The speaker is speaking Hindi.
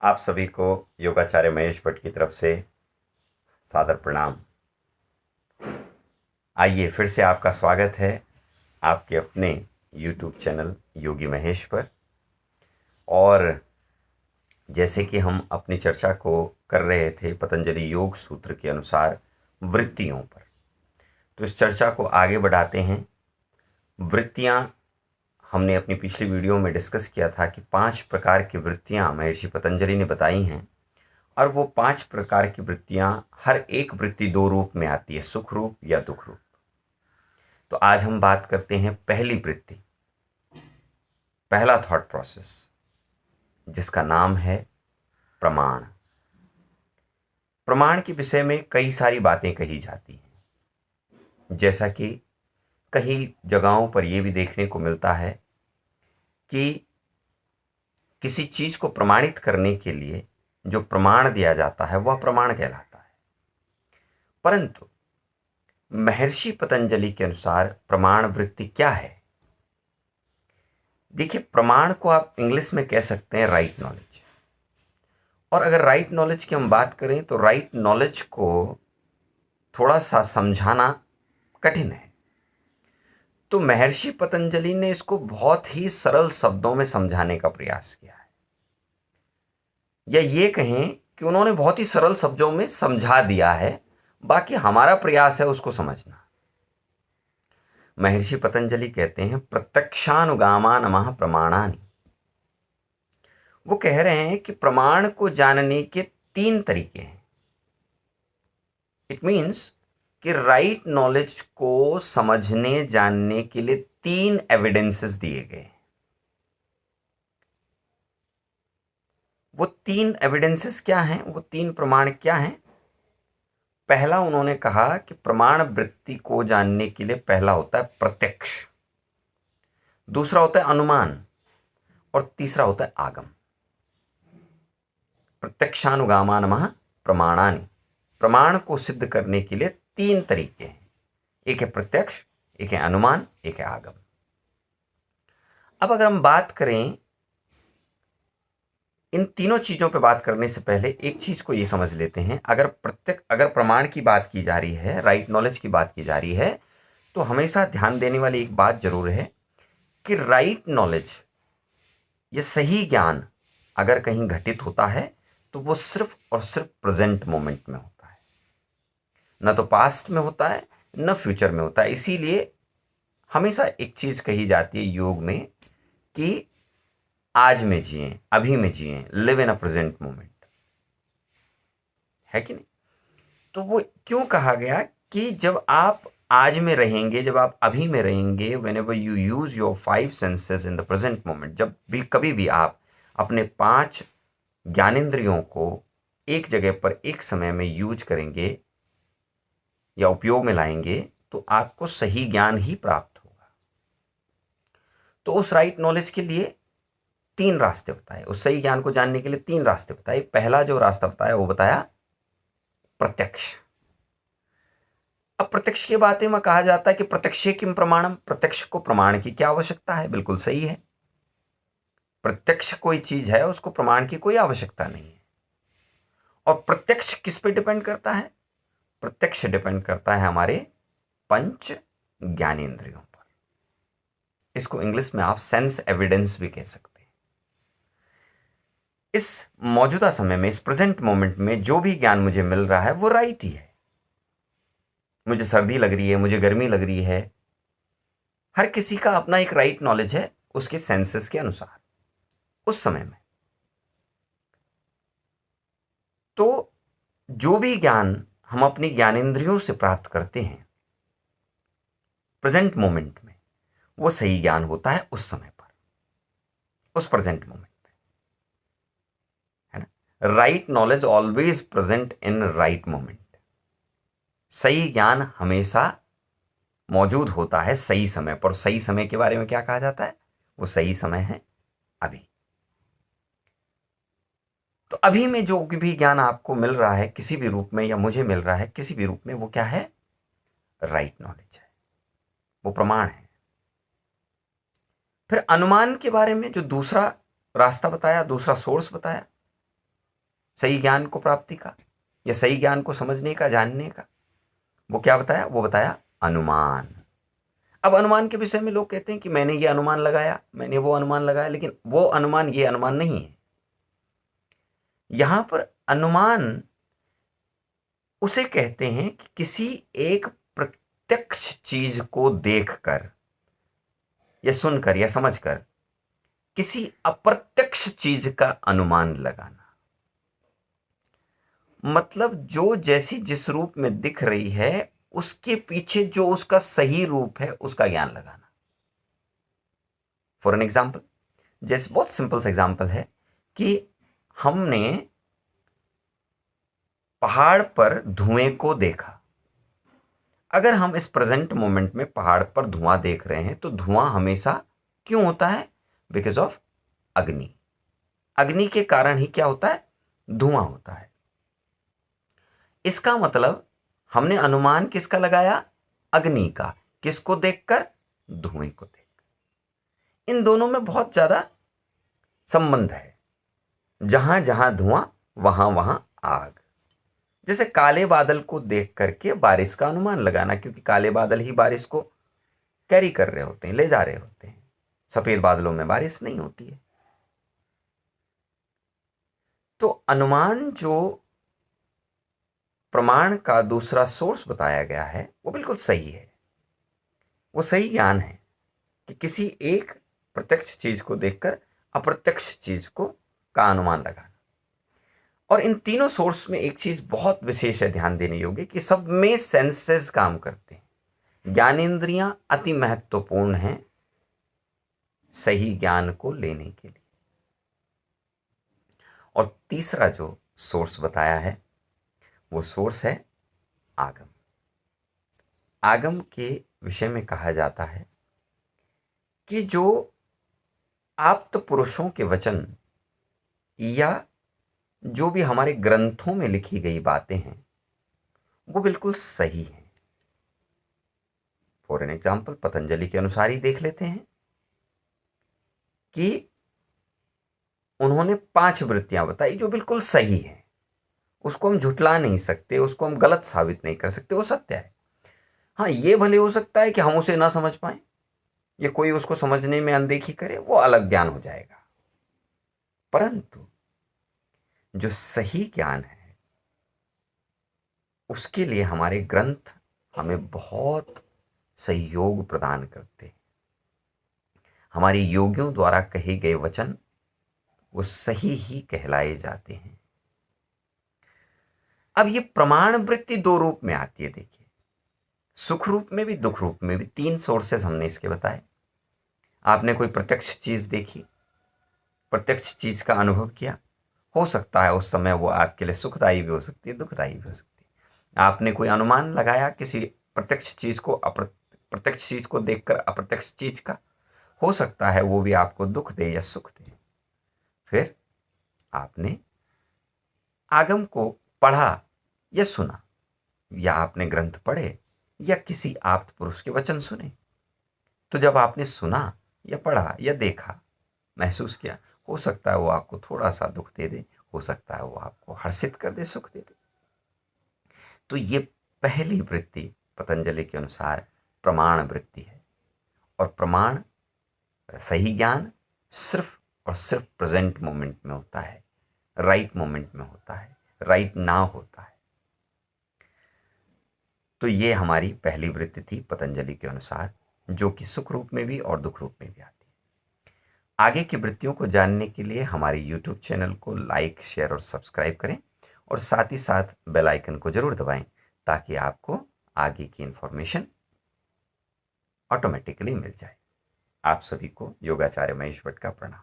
आप सभी को योगाचार्य महेश भट्ट की तरफ से सादर प्रणाम। आइए फिर से आपका स्वागत है आपके अपने YouTube चैनल योगी महेश पर। और जैसे कि हम अपनी चर्चा को कर रहे थे पतंजलि योग सूत्र के अनुसार वृत्तियों पर, तो इस चर्चा को आगे बढ़ाते हैं। वृत्तियां हमने अपनी पिछली वीडियो में डिस्कस किया था कि 5 प्रकार की वृत्तियां महर्षि पतंजलि ने बताई हैं, और वो 5 प्रकार की वृत्तियां, हर एक वृत्ति 2 रूप में आती है, सुख रूप या दुख रूप। तो आज हम बात करते हैं पहली वृत्ति, पहला थॉट प्रोसेस, जिसका नाम है प्रमाण। प्रमाण के विषय में कई सारी बातें कही जाती हैं, जैसा कि कई जगहों पर यह भी देखने को मिलता है कि किसी चीज को प्रमाणित करने के लिए जो प्रमाण दिया जाता है वह प्रमाण कहलाता है। परंतु महर्षि पतंजलि के अनुसार प्रमाण वृत्ति क्या है? देखिए, प्रमाण को आप इंग्लिश में कह सकते हैं राइट नॉलेज। और अगर राइट नॉलेज की हम बात करें तो राइट नॉलेज को थोड़ा सा समझाना कठिन है। तो महर्षि पतंजलि ने इसको बहुत ही सरल शब्दों में समझाने का प्रयास किया है, या ये कहें कि उन्होंने बहुत ही सरल शब्दों में समझा दिया है, बाकी हमारा प्रयास है उसको समझना। महर्षि पतंजलि कहते हैं प्रत्यक्षानुगामा नमः प्रमाणानि। वो कह रहे हैं कि प्रमाण को जानने के 3 तरीके हैं। इट मीन्स कि राइट नॉलेज को समझने जानने के लिए 3 एविडेंसेस दिए गए। वो 3 एविडेंसेस क्या हैं? वो 3 प्रमाण क्या हैं? पहला उन्होंने कहा कि प्रमाण वृत्ति को जानने के लिए पहला होता है प्रत्यक्ष, दूसरा होता है अनुमान, और तीसरा होता है आगम। प्रत्यक्षानुगामा नमः प्रमाणानि। प्रमाण को सिद्ध करने के लिए 3 तरीके हैं, एक है प्रत्यक्ष, एक है अनुमान, एक है आगम। अब अगर हम बात करें इन तीनों चीजों पे बात करने से पहले एक चीज को ये समझ लेते हैं। अगर प्रमाण की बात की जा रही है, राइट नॉलेज की बात की जा रही है, तो हमेशा ध्यान देने वाली एक बात जरूर है कि राइट नॉलेज, ये सही ज्ञान अगर कहीं घटित होता है तो वो सिर्फ और सिर्फ प्रेजेंट मोमेंट में होता है, न तो पास्ट में होता है न फ्यूचर में होता है। इसीलिए हमेशा एक चीज कही जाती है योग में कि आज में जिए, अभी में जिए, live in a present moment, है कि नहीं? तो वो क्यों कहा गया कि जब आप आज में रहेंगे, जब आप अभी में रहेंगे, when ever you use your 5 senses in the present moment, जब भी कभी भी आप अपने 5 ज्ञानेंद्रियों को एक जगह पर एक समय में यूज करेंगे या उपयोग में लाएंगे, तो आपको सही ज्ञान ही प्राप्त होगा। तो उस राइट नॉलेज के लिए 3 रास्ते बताए, उस सही ज्ञान को जानने के लिए 3 रास्ते बताए। पहला जो रास्ता बताया वो बताया प्रत्यक्ष। अब प्रत्यक्ष की बातें में कहा जाता है कि प्रत्यक्षे किम प्रमाणम, प्रत्यक्ष को प्रमाण की क्या आवश्यकता है? बिल्कुल सही है, प्रत्यक्ष कोई चीज है, उसको प्रमाण की कोई आवश्यकता नहीं है। और प्रत्यक्ष किस पे डिपेंड करता है? प्रत्यक्ष डिपेंड करता है हमारे पंच ज्ञानेंद्रियों पर। इसको इंग्लिश में आप सेंस एविडेंस भी कह सकते हैं। इस मौजूदा समय में, इस प्रेजेंट मोमेंट में जो भी ज्ञान मुझे मिल रहा है वो राइट ही है। मुझे सर्दी लग रही है, मुझे गर्मी लग रही है, हर किसी का अपना एक राइट नॉलेज है उसके सेंसेस के अनुसार उस समय में। तो जो भी ज्ञान हम अपनी ज्ञानेंद्रियों से प्राप्त करते हैं प्रेजेंट मोमेंट में, वो सही ज्ञान होता है उस समय पर, उस प्रेजेंट मोमेंट में, है ना? Right knowledge always present in right moment. सही ज्ञान हमेशा मौजूद होता है सही समय पर। सही समय के बारे में क्या कहा जाता है? वो सही समय है अभी। तो अभी में जो भी ज्ञान आपको मिल रहा है किसी भी रूप में, या मुझे मिल रहा है किसी भी रूप में, वो क्या है? राइट नॉलेज है, वो प्रमाण है। फिर अनुमान के बारे में जो दूसरा रास्ता बताया, दूसरा सोर्स बताया, सही ज्ञान को प्राप्ति का या सही ज्ञान को समझने का, जानने का। वो क्या बताया? वो बताया अनुमान। अब अनुमान के विषय में लोग कहते हैं कि मैंने ये अनुमान लगाया, मैंने वो अनुमान लगाया, लेकिन वो अनुमान ये अनुमान नहीं है। यहां पर अनुमान उसे कहते हैं कि किसी एक प्रत्यक्ष चीज को देखकर या सुनकर या समझकर किसी अप्रत्यक्ष चीज का अनुमान लगाना। मतलब जो जैसी जिस रूप में दिख रही है उसके पीछे जो उसका सही रूप है उसका ज्ञान लगाना। फॉर एन एग्जाम्पल, जैसे बहुत सिंपल सा एग्जाम्पल है कि हमने पहाड़ पर धुएं को देखा। अगर हम इस प्रेजेंट मोमेंट में पहाड़ पर धुआं देख रहे हैं तो धुआं हमेशा क्यों होता है? बिकॉज ऑफ अग्नि। अग्नि के कारण ही क्या होता है? धुआं होता है। इसका मतलब हमने अनुमान किसका लगाया? अग्नि का। किसको देखकर? धुएं को देखकर। इन दोनों में बहुत ज्यादा संबंध है। जहां जहां धुआं वहां वहां आग। जैसे काले बादल को देख करके बारिश का अनुमान लगाना, क्योंकि काले बादल ही बारिश को कैरी कर रहे होते हैं, ले जा रहे होते हैं। सफेद बादलों में बारिश नहीं होती है। तो अनुमान जो प्रमाण का दूसरा सोर्स बताया गया है वो बिल्कुल सही है। वो सही ज्ञान है कि किसी एक प्रत्यक्ष चीज को देखकर अप्रत्यक्ष चीज को का अनुमान लगाना। और इन तीनों सोर्स में एक चीज बहुत विशेष है, ध्यान देने योग्य, कि सब में सेंसेस काम करते हैं। ज्ञानेंद्रियां अति महत्वपूर्ण हैं सही ज्ञान को लेने के लिए। और तीसरा जो सोर्स बताया है वो सोर्स है आगम। आगम के विषय में कहा जाता है कि जो आप्त पुरुषों के वचन या जो भी हमारे ग्रंथों में लिखी गई बातें हैं वो बिल्कुल सही हैं। फॉर एन एग्जाम्पल, पतंजलि के अनुसार ही देख लेते हैं कि उन्होंने 5 वृत्तियां बताई जो बिल्कुल सही है। उसको हम झुठला नहीं सकते, उसको हम गलत साबित नहीं कर सकते, वो सत्य है। हाँ, ये भले हो सकता है कि हम उसे ना समझ पाए या कोई उसको समझने में अनदेखी करे, वो अलग ज्ञान हो जाएगा। परंतु जो सही ज्ञान है उसके लिए हमारे ग्रंथ हमें बहुत सहयोग प्रदान करते हैं। हमारे योगियों द्वारा कहे गए वचन वो सही ही कहलाए जाते हैं। अब ये प्रमाण वृत्ति 2 रूप में आती है। देखिए, सुख रूप में भी, दुख रूप में भी। 3 सोर्सेस हमने इसके बताए। आपने कोई प्रत्यक्ष चीज देखी, प्रत्यक्ष चीज का अनुभव किया, हो सकता है उस समय वो आपके लिए सुखदायी भी हो सकती है, दुखदायी भी हो सकती है। आपने कोई अनुमान लगाया किसी प्रत्यक्ष चीज को प्रत्यक्ष चीज को देखकर अप्रत्यक्ष चीज का, हो सकता है वो भी आपको दुख दे या सुख दे। फिर आपने आगम को पढ़ा या सुना, या आपने ग्रंथ पढ़े या किसी आप्त पुरुष के वचन सुने। तो जब आपने सुना या पढ़ा या देखा, महसूस किया, हो सकता है वो आपको थोड़ा सा दुख दे दे, हो सकता है वो आपको हर्षित कर दे, सुख दे दे। तो ये पहली वृत्ति पतंजलि के अनुसार प्रमाण वृत्ति है। और प्रमाण, सही ज्ञान सिर्फ और सिर्फ प्रेजेंट मोमेंट में होता है, राइट मोमेंट में होता है, राइट नाउ होता है। तो ये हमारी पहली वृत्ति थी पतंजलि के अनुसार, जो कि सुख रूप में भी और दुख रूप में भी आती है। आगे की वृत्तियों को जानने के लिए हमारे YouTube चैनल को लाइक, शेयर और सब्सक्राइब करें, और साथ ही साथ बेल आइकन को जरूर दबाएं ताकि आपको आगे की इंफॉर्मेशन ऑटोमेटिकली मिल जाए। आप सभी को योगाचार्य महेश भट्ट का प्रणाम।